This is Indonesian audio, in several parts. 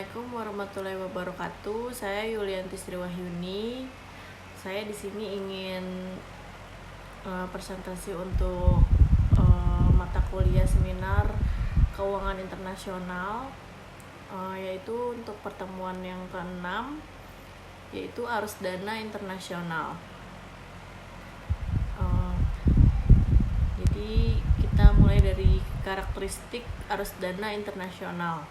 Assalamualaikum warahmatullahi wabarakatuh. Saya Yulianti Sriwahyuni. Saya di sini ingin presentasi untuk mata kuliah seminar keuangan internasional, yaitu untuk pertemuan yang ke-6, yaitu arus dana internasional. Jadi kita mulai dari karakteristik arus dana internasional.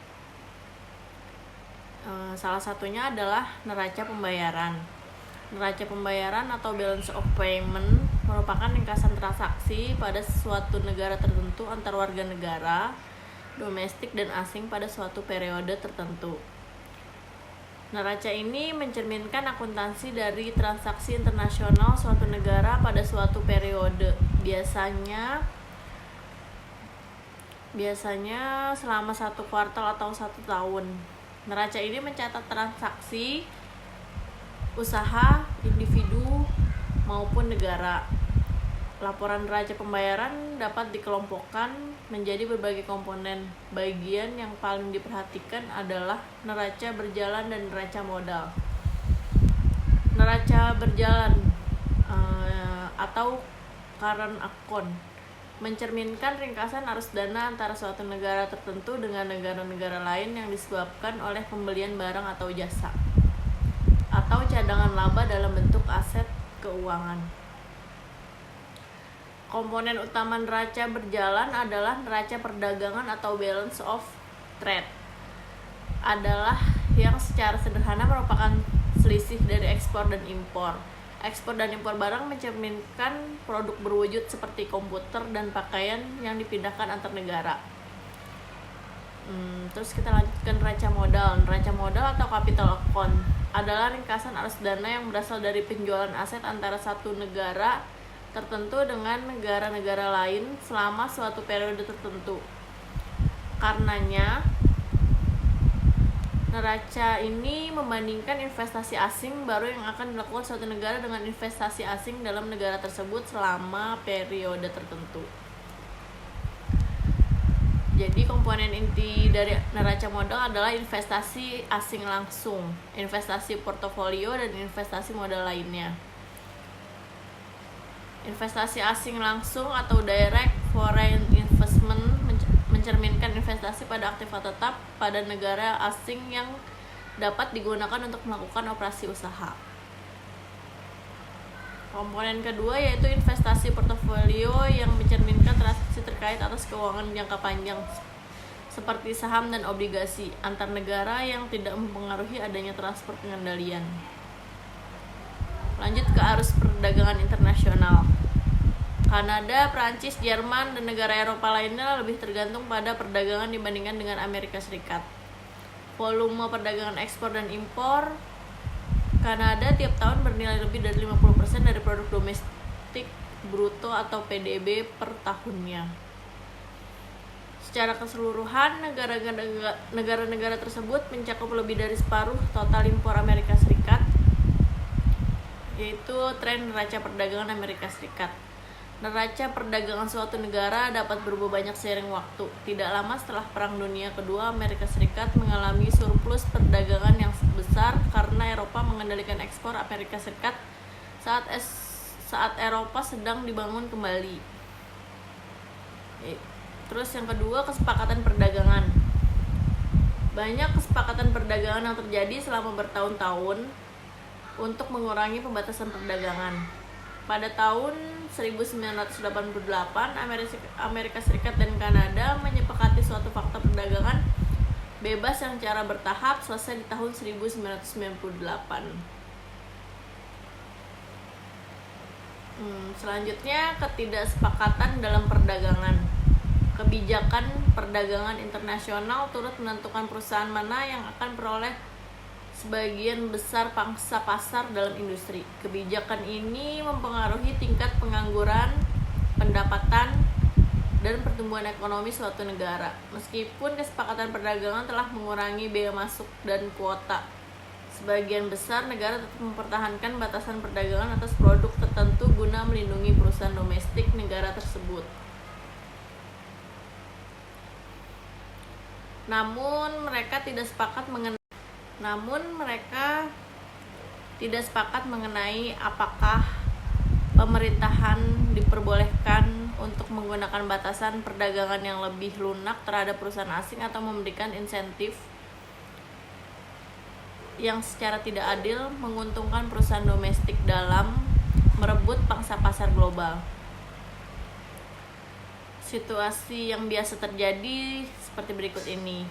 Salah satunya adalah neraca pembayaran. Neraca pembayaran atau balance of payment merupakan ringkasan transaksi pada suatu negara tertentu antar warga negara, domestik dan asing pada suatu periode tertentu. Neraca ini mencerminkan akuntansi dari transaksi internasional suatu negara pada suatu periode, biasanya selama 1 kuartal atau 1 tahun. Neraca ini mencatat transaksi usaha, individu, maupun negara. Laporan neraca pembayaran dapat dikelompokkan menjadi berbagai komponen. Bagian yang paling diperhatikan adalah neraca berjalan dan neraca modal. Neraca berjalan atau current account mencerminkan ringkasan arus dana antara suatu negara tertentu dengan negara-negara lain yang disebabkan oleh pembelian barang atau jasa, atau cadangan laba dalam bentuk aset keuangan. Komponen utama neraca berjalan adalah neraca perdagangan atau balance of trade, adalah yang secara sederhana merupakan selisih dari ekspor dan impor. Ekspor dan impor barang mencerminkan produk berwujud seperti komputer dan pakaian yang dipindahkan antar negara. Terus kita lanjutkan neraca modal. Neraca modal atau capital account adalah ringkasan arus dana yang berasal dari penjualan aset antara satu negara tertentu dengan negara-negara lain selama suatu periode tertentu. Karenanya, neraca ini membandingkan investasi asing baru yang akan dilakukan suatu negara dengan investasi asing dalam negara tersebut selama periode tertentu. Jadi komponen inti dari neraca modal adalah investasi asing langsung, investasi portofolio, dan investasi modal lainnya. Investasi asing langsung atau direct foreign investment mencerminkan investasi pada aktiva tetap pada negara asing yang dapat digunakan untuk melakukan operasi usaha. Komponen kedua yaitu investasi portofolio yang mencerminkan transaksi terkait atas keuangan jangka panjang seperti saham dan obligasi antar negara yang tidak mempengaruhi adanya transfer pengendalian. Lanjut ke arus perdagangan internasional. Kanada, Prancis, Jerman, dan negara Eropa lainnya lebih tergantung pada perdagangan dibandingkan dengan Amerika Serikat. Volume perdagangan ekspor dan impor Kanada tiap tahun bernilai lebih dari 50% dari produk domestik bruto atau PDB per tahunnya. Secara keseluruhan, negara-negara tersebut mencakup lebih dari separuh total impor Amerika Serikat, yaitu tren neraca perdagangan Amerika Serikat. Neraca perdagangan suatu negara dapat berubah banyak seiring waktu. Tidak lama setelah Perang Dunia Kedua, Amerika Serikat mengalami surplus perdagangan yang besar karena Eropa mengendalikan ekspor Amerika Serikat saat Eropa sedang dibangun kembali. Terus yang kedua, kesepakatan perdagangan. Banyak kesepakatan perdagangan yang terjadi selama bertahun-tahun untuk mengurangi pembatasan perdagangan. Pada tahun 1988, Amerika Serikat dan Kanada menyepakati suatu fakta perdagangan bebas yang secara bertahap selesai di tahun 1998. Selanjutnya, ketidaksepakatan dalam perdagangan. Kebijakan perdagangan internasional turut menentukan perusahaan mana yang akan peroleh sebagian besar pangsa pasar dalam industri. Kebijakan ini mempengaruhi tingkat pengangguran, pendapatan, dan pertumbuhan ekonomi suatu negara. Meskipun kesepakatan perdagangan telah mengurangi biaya masuk dan kuota, sebagian besar negara tetap mempertahankan batasan perdagangan atas produk tertentu guna melindungi perusahaan domestik negara tersebut. Namun mereka tidak sepakat mengenai Namun mereka tidak sepakat mengenai apakah pemerintahan diperbolehkan untuk menggunakan batasan perdagangan yang lebih lunak terhadap perusahaan asing atau memberikan insentif yang secara tidak adil menguntungkan perusahaan domestik dalam merebut pangsa pasar global. Situasi yang biasa terjadi seperti berikut ini.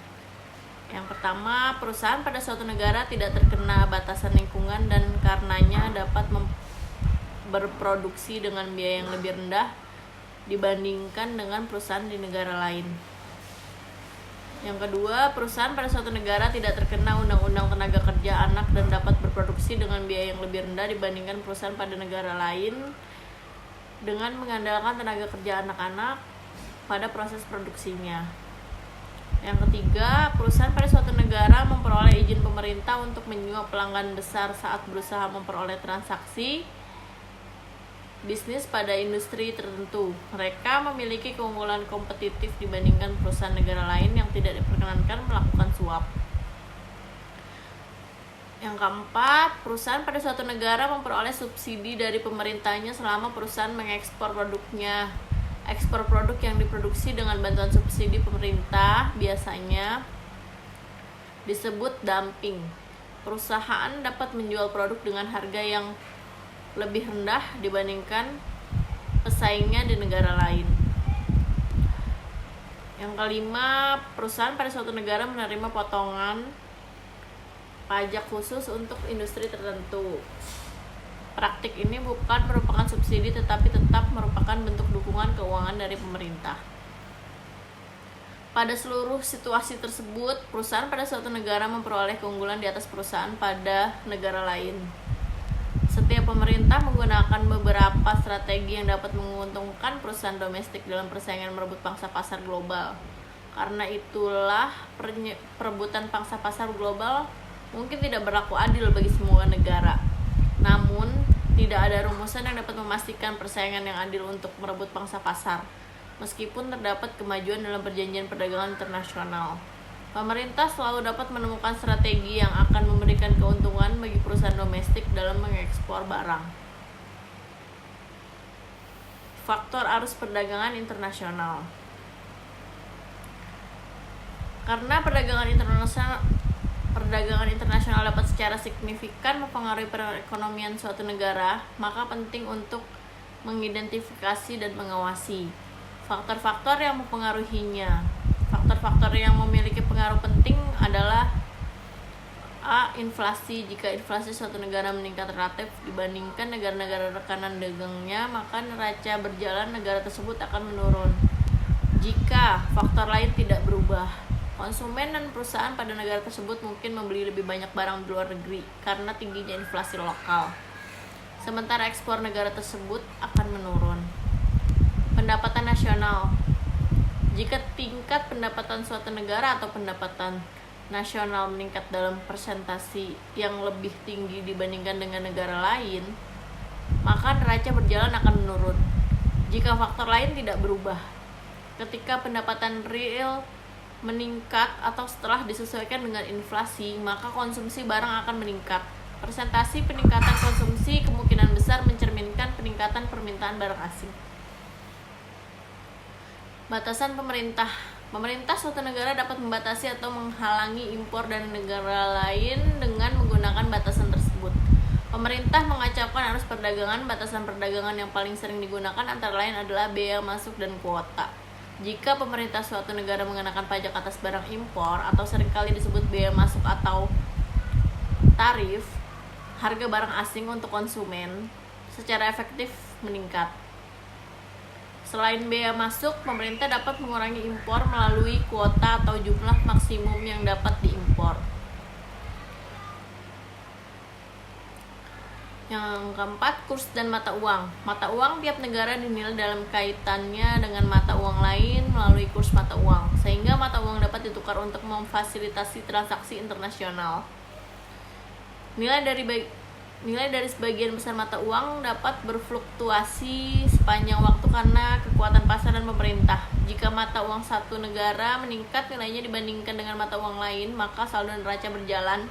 Yang pertama, perusahaan pada suatu negara tidak terkena batasan lingkungan dan karenanya dapat berproduksi dengan biaya yang lebih rendah dibandingkan dengan perusahaan di negara lain. Yang kedua, perusahaan pada suatu negara tidak terkena undang-undang tenaga kerja anak dan dapat berproduksi dengan biaya yang lebih rendah dibandingkan perusahaan pada negara lain dengan mengandalkan tenaga kerja anak-anak pada proses produksinya. Yang ketiga, perusahaan pada suatu negara memperoleh izin pemerintah untuk menyuap pelanggan besar saat berusaha memperoleh transaksi bisnis pada industri tertentu. Mereka memiliki keunggulan kompetitif dibandingkan perusahaan negara lain yang tidak diperkenankan melakukan suap. Yang keempat, perusahaan pada suatu negara memperoleh subsidi dari pemerintahnya selama perusahaan mengekspor produknya. Ekspor produk yang diproduksi dengan bantuan subsidi pemerintah biasanya disebut dumping. Perusahaan dapat menjual produk dengan harga yang lebih rendah dibandingkan pesaingnya di negara lain. Yang kelima, perusahaan pada suatu negara menerima potongan pajak khusus untuk industri tertentu. Praktik ini bukan merupakan subsidi tetapi tetap merupakan bentuk dukungan keuangan dari pemerintah. Pada seluruh situasi tersebut, perusahaan pada suatu negara memperoleh keunggulan di atas perusahaan pada negara lain. Setiap pemerintah menggunakan beberapa strategi yang dapat menguntungkan perusahaan domestik dalam persaingan merebut pangsa pasar global. Karena itulah perebutan pangsa pasar global mungkin tidak berlaku adil bagi semua negara. Namun, tidak ada rumusan yang dapat memastikan persaingan yang adil untuk merebut pangsa pasar, meskipun terdapat kemajuan dalam perjanjian perdagangan internasional. Pemerintah selalu dapat menemukan strategi yang akan memberikan keuntungan bagi perusahaan domestik dalam mengekspor barang. Faktor arus perdagangan internasional. Karena perdagangan internasional dapat secara signifikan mempengaruhi perekonomian suatu negara, maka penting untuk mengidentifikasi dan mengawasi faktor-faktor yang mempengaruhinya. Faktor-faktor yang memiliki pengaruh penting adalah A. Inflasi. Jika inflasi suatu negara meningkat relatif dibandingkan negara-negara rekanan dagangnya, maka neraca berjalan negara tersebut akan menurun. Jika faktor lain tidak berubah, konsumen dan perusahaan pada negara tersebut mungkin membeli lebih banyak barang di luar negeri karena tingginya inflasi lokal. Sementara ekspor negara tersebut akan menurun. Pendapatan nasional. Jika tingkat pendapatan suatu negara atau pendapatan nasional meningkat dalam persentase yang lebih tinggi dibandingkan dengan negara lain, maka neraca berjalan akan menurun. Jika faktor lain tidak berubah, ketika pendapatan real meningkat atau setelah disesuaikan dengan inflasi, maka konsumsi barang akan meningkat. Persentase peningkatan konsumsi kemungkinan besar mencerminkan peningkatan permintaan barang asing. Batasan pemerintah. Pemerintah suatu negara dapat membatasi atau menghalangi impor dari negara lain dengan menggunakan batasan tersebut. Pemerintah mengacaukan arus perdagangan. Batasan perdagangan yang paling sering digunakan antara lain adalah bea masuk dan kuota. Jika pemerintah suatu negara mengenakan pajak atas barang impor atau seringkali disebut bea masuk atau tarif, harga barang asing untuk konsumen secara efektif meningkat. Selain bea masuk, pemerintah dapat mengurangi impor melalui kuota atau jumlah maksimum yang dapat diimpor. Yang keempat, kurs dan mata uang. Mata uang tiap negara dinilai dalam kaitannya dengan mata uang lain melalui kurs mata uang, sehingga mata uang dapat ditukar untuk memfasilitasi transaksi internasional. Nilai dari sebagian besar mata uang dapat berfluktuasi sepanjang waktu karena kekuatan pasar dan pemerintah. Jika mata uang satu negara meningkat nilainya dibandingkan dengan mata uang lain, maka saldo neraca berjalan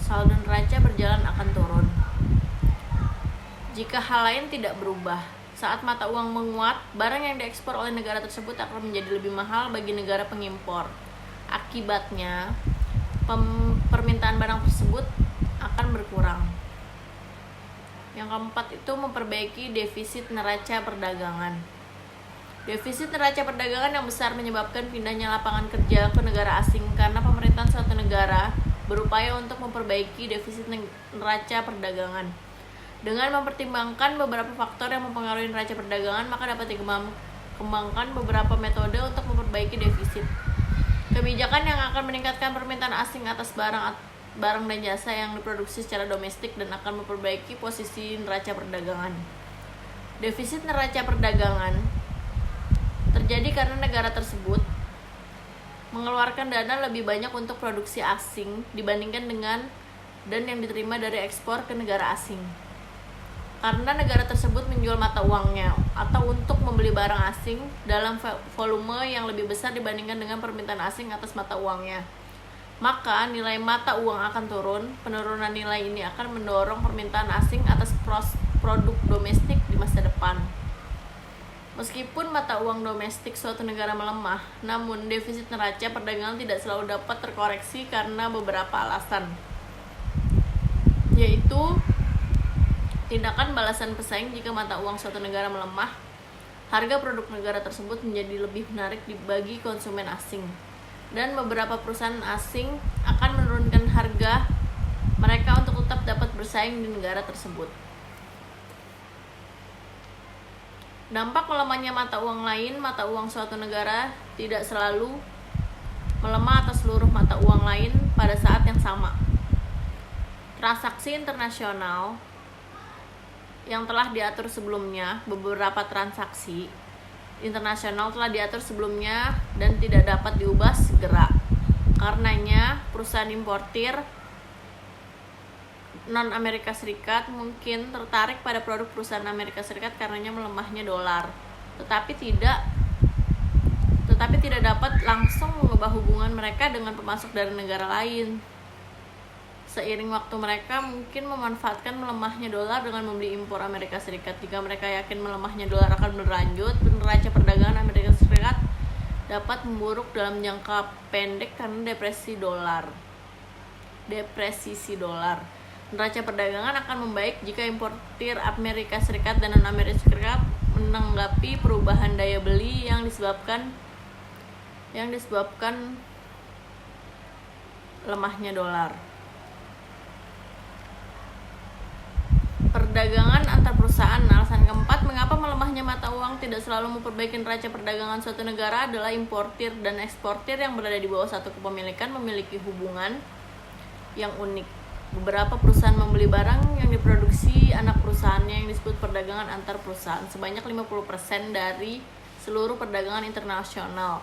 saldo neraca berjalan akan turun. Jika hal lain tidak berubah, saat mata uang menguat, barang yang diekspor oleh negara tersebut akan menjadi lebih mahal bagi negara pengimpor. Akibatnya, permintaan barang tersebut akan berkurang. Yang keempat itu memperbaiki defisit neraca perdagangan. Defisit neraca perdagangan yang besar menyebabkan pindahnya lapangan kerja ke negara asing karena pemerintahan suatu negara berupaya untuk memperbaiki defisit neraca perdagangan. Dengan mempertimbangkan beberapa faktor yang mempengaruhi neraca perdagangan, maka dapat dikembangkan beberapa metode untuk memperbaiki defisit. Kebijakan yang akan meningkatkan permintaan asing atas barang dan jasa yang diproduksi secara domestik dan akan memperbaiki posisi neraca perdagangan. Defisit neraca perdagangan terjadi karena negara tersebut mengeluarkan dana lebih banyak untuk produksi asing dibandingkan dengan dan yang diterima dari ekspor ke negara asing. Karena negara tersebut menjual mata uangnya atau untuk membeli barang asing dalam volume yang lebih besar dibandingkan dengan permintaan asing atas mata uangnya, maka nilai mata uang akan turun. Penurunan nilai ini akan mendorong permintaan asing atas produk domestik di masa depan. Meskipun mata uang domestik suatu negara melemah, namun defisit neraca perdagangan tidak selalu dapat terkoreksi karena beberapa alasan, yaitu tindakan balasan pesaing. Jika mata uang suatu negara melemah, harga produk negara tersebut menjadi lebih menarik bagi konsumen asing, dan beberapa perusahaan asing akan menurunkan harga mereka untuk tetap dapat bersaing di negara tersebut. Dampak melemahnya mata uang lain, mata uang suatu negara tidak selalu melemah atas seluruh mata uang lain pada saat yang sama. Transaksi internasional yang telah diatur sebelumnya, beberapa transaksi internasional telah diatur sebelumnya dan tidak dapat diubah segera. Karenanya, perusahaan importir non-Amerika Serikat mungkin tertarik pada produk perusahaan Amerika Serikat karenanya melemahnya dolar, tetapi tidak dapat langsung mengubah hubungan mereka dengan pemasok dari negara lain. Seiring waktu, mereka mungkin memanfaatkan melemahnya dolar dengan membeli impor Amerika Serikat. Jika mereka yakin melemahnya dolar akan berlanjut, neraca perdagangan Amerika Serikat dapat memburuk dalam jangka pendek karena depresi dolar. Neraca perdagangan akan membaik jika importir Amerika Serikat dan non-Amerika Serikat menanggapi perubahan daya beli yang disebabkan lemahnya dolar. Perdagangan antar perusahaan. Alasan keempat mengapa melemahnya mata uang tidak selalu memperbaiki neraca perdagangan suatu negara adalah importir dan eksportir yang berada di bawah satu kepemilikan memiliki hubungan yang unik. Beberapa perusahaan membeli barang yang diproduksi anak perusahaannya yang disebut perdagangan antar perusahaan. Sebanyak 50% dari seluruh perdagangan internasional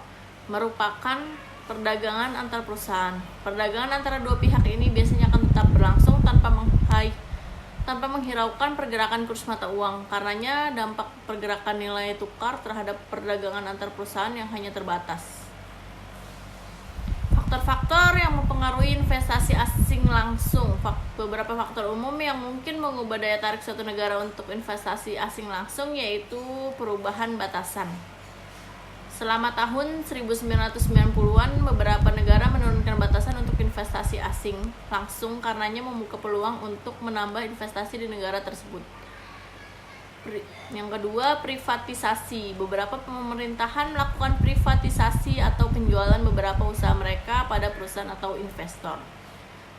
merupakan perdagangan antar perusahaan. Perdagangan antara dua pihak ini biasanya akan tetap berlangsung tanpa menghiraukan pergerakan kurs mata uang. Karenanya dampak pergerakan nilai tukar terhadap perdagangan antar perusahaan yang hanya terbatas. Faktor-faktor yang mempengaruhi investasi asing langsung. Beberapa faktor umum yang mungkin mengubah daya tarik suatu negara untuk investasi asing langsung yaitu perubahan batasan. Selama tahun 1990-an, beberapa negara menurunkan batasan untuk investasi asing langsung karenanya membuka peluang untuk menambah investasi di negara tersebut. Yang kedua, privatisasi. Beberapa pemerintahan melakukan privatisasi atau penjualan beberapa usaha mereka pada perusahaan atau investor.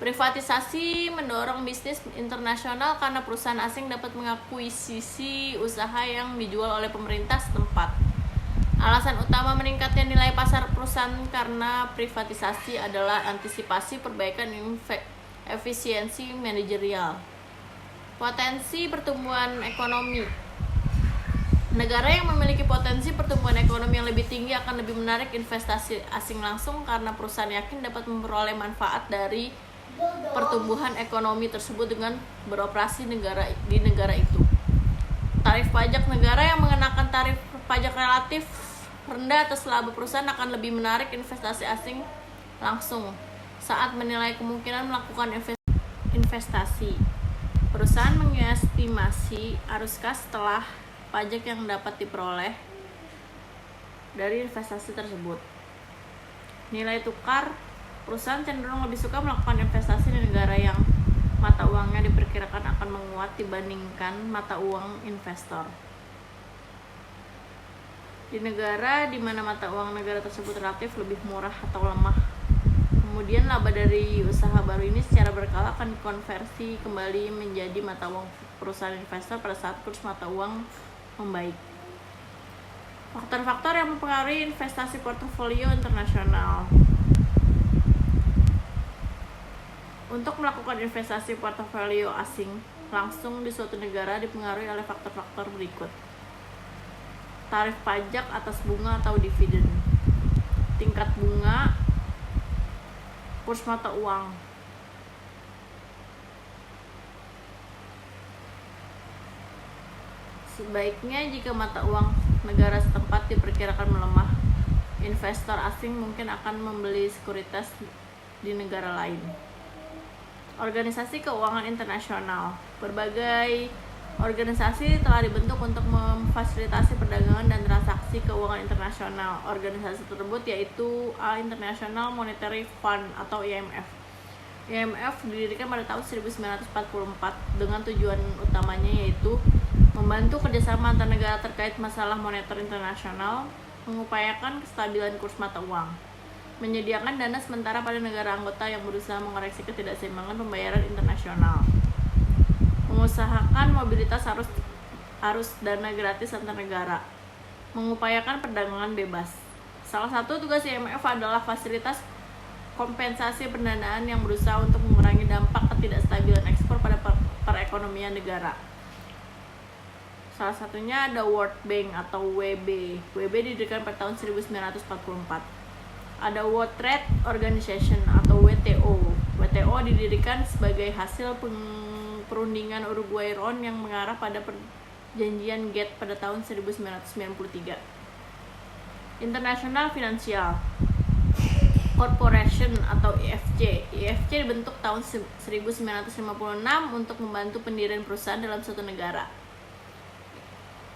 Privatisasi mendorong bisnis internasional karena perusahaan asing dapat mengakuisisi usaha yang dijual oleh pemerintah setempat. Alasan utama meningkatnya nilai pasar perusahaan karena privatisasi adalah antisipasi perbaikan efisiensi manajerial. Potensi pertumbuhan ekonomi. Negara yang memiliki potensi pertumbuhan ekonomi yang lebih tinggi akan lebih menarik investasi asing langsung karena perusahaan yakin dapat memperoleh manfaat dari pertumbuhan ekonomi tersebut dengan beroperasi di negara itu. Tarif pajak. Negara yang mengenakan tarif pajak relatif rendah atas laba perusahaan akan lebih menarik investasi asing langsung saat menilai kemungkinan melakukan investasi. investasi. Perusahaan mengestimasi arus kas setelah pajak yang dapat diperoleh dari investasi tersebut. Nilai tukar, perusahaan cenderung lebih suka melakukan investasi di negara yang mata uangnya diperkirakan akan menguat dibandingkan mata uang investor. Di negara di mana mata uang negara tersebut relatif lebih murah atau lemah, kemudian laba dari usaha baru ini secara berkala akan dikonversi kembali menjadi mata uang perusahaan investor pada saat kurs mata uang membaik. Faktor-faktor yang mempengaruhi investasi portofolio internasional. Untuk melakukan investasi portofolio asing langsung di suatu negara dipengaruhi oleh faktor-faktor berikut: tarif pajak atas bunga atau dividen, tingkat bunga, kurs mata uang. Sebaiknya jika mata uang negara setempat diperkirakan melemah, investor asing mungkin akan membeli sekuritas di negara lain. Organisasi keuangan internasional. Berbagai organisasi telah dibentuk untuk memfasilitasi perdagangan dan transaksi keuangan internasional. Organisasi tersebut yaitu International Monetary Fund atau IMF. IMF didirikan pada tahun 1944 dengan tujuan utamanya yaitu membantu kerjasama antar negara terkait masalah moneter internasional, mengupayakan kestabilan kurs mata uang, menyediakan dana sementara pada negara anggota yang berusaha mengoreksi ketidakseimbangan pembayaran internasional, mengusahakan mobilitas arus dana gratis antar negara, mengupayakan perdagangan bebas. Salah satu tugas IMF adalah fasilitas kompensasi pendanaan yang berusaha untuk mengurangi dampak ketidakstabilan ekspor pada perekonomian negara. Salah satunya ada World Bank atau WB. WB didirikan pada tahun 1944. Ada World Trade Organization atau WTO. WTO didirikan sebagai hasil perundingan Uruguay-Ron yang mengarah pada perjanjian GATT pada tahun 1993. International Financial Corporation atau IFC. IFC dibentuk tahun 1956 untuk membantu pendirian perusahaan dalam suatu negara.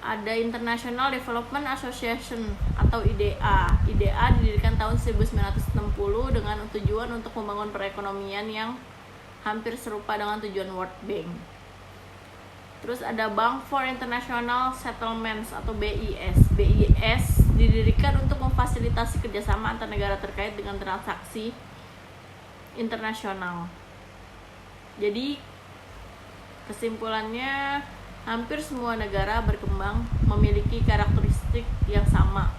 Ada International Development Association atau IDA. IDA didirikan tahun 1960 dengan tujuan untuk membangun perekonomian yang hampir serupa dengan tujuan World Bank. Terus ada Bank for International Settlements atau BIS. BIS didirikan untuk memfasilitasi kerjasama antar negara terkait dengan transaksi internasional. Jadi kesimpulannya, hampir semua negara berkembang memiliki karakteristik yang sama,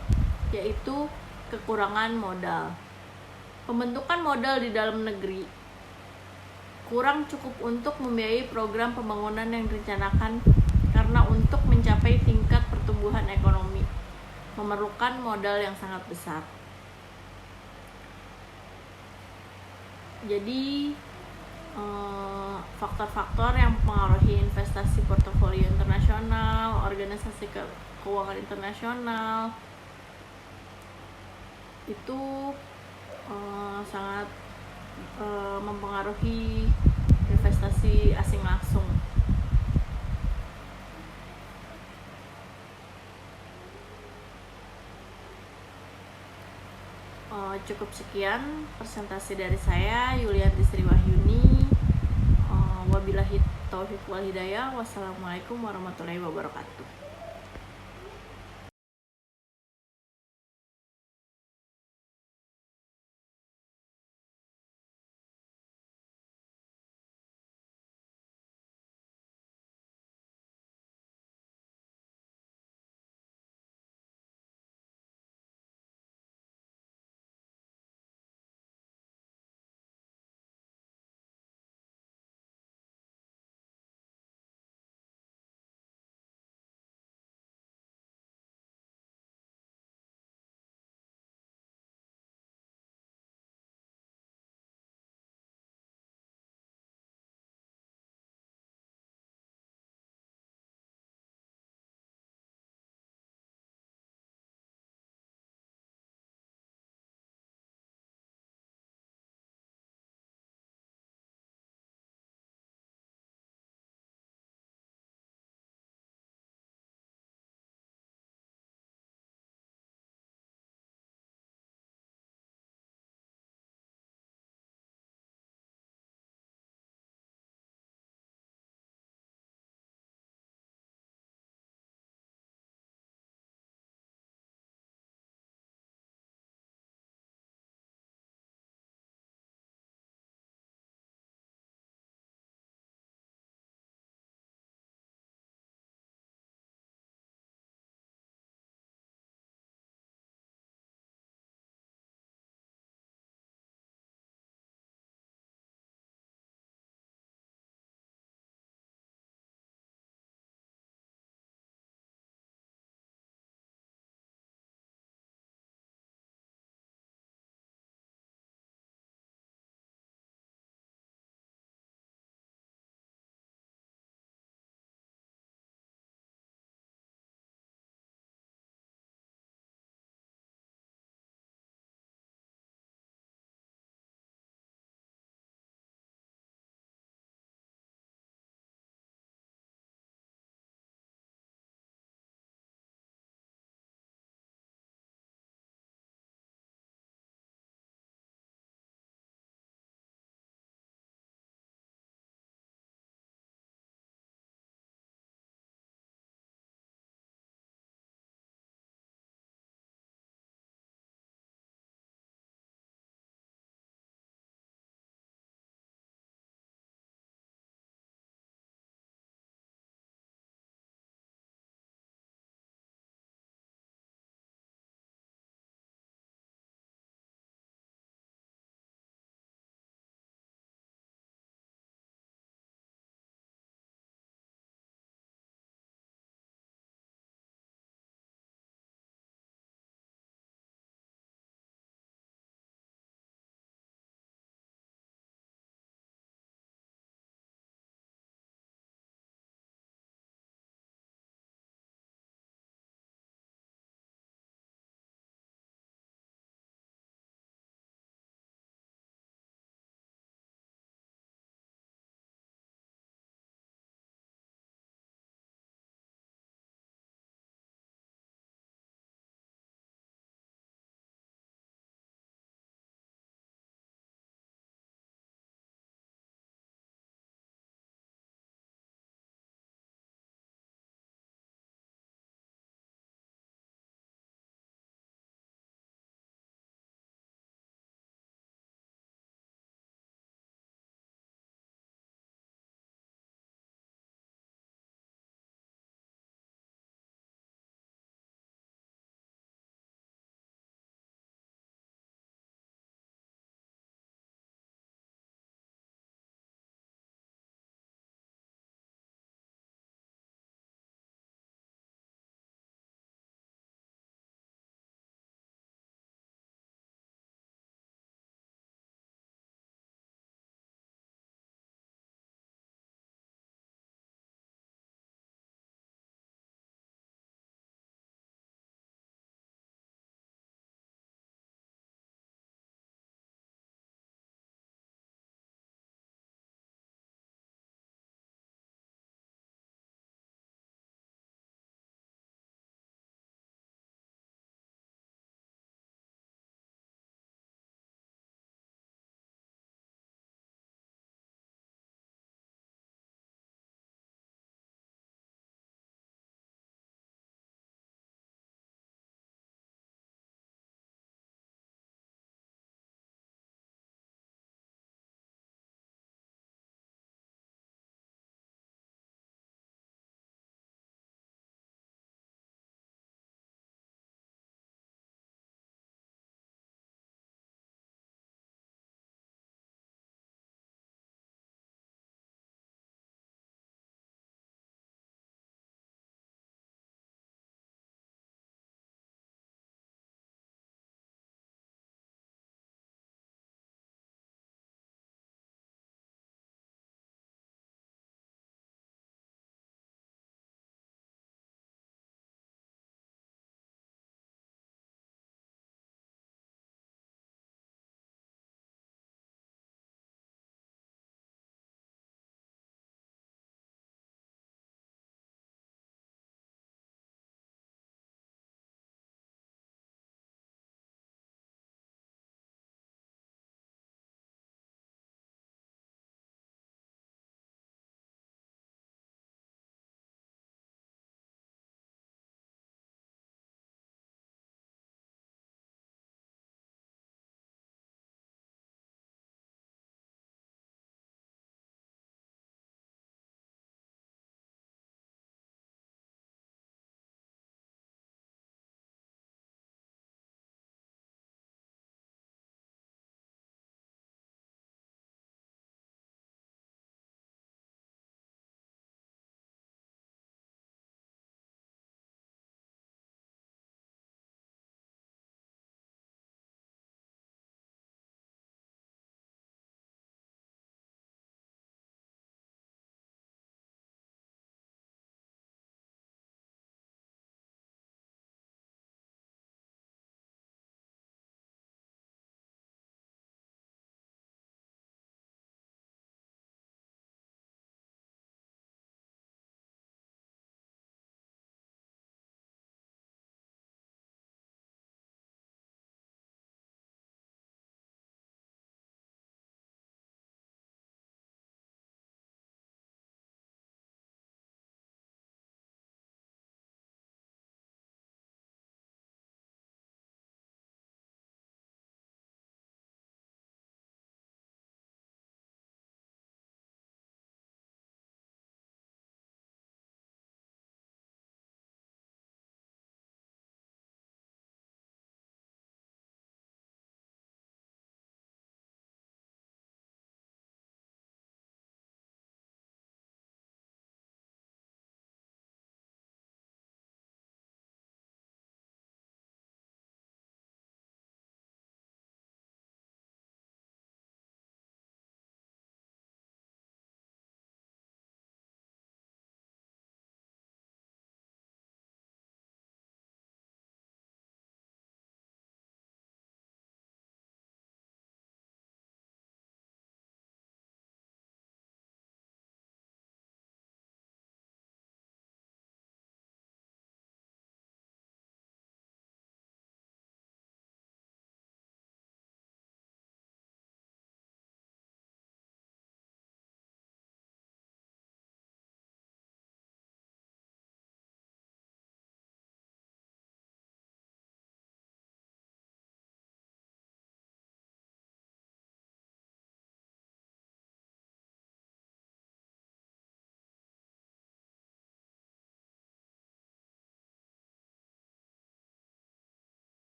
yaitu kekurangan modal. Pembentukan modal di dalam negeri kurang cukup untuk membiayai program pembangunan yang direncanakan karena untuk mencapai tingkat pertumbuhan ekonomi memerlukan modal yang sangat besar. Jadi faktor-faktor yang mempengaruhi investasi portofolio internasional, organisasi keuangan internasional itu sangat mempengaruhi investasi asing langsung. Cukup sekian presentasi dari saya, Yulianti Sriwahyuni. Wabillahi taufiq wal hidayah. Wassalamualaikum warahmatullahi wabarakatuh.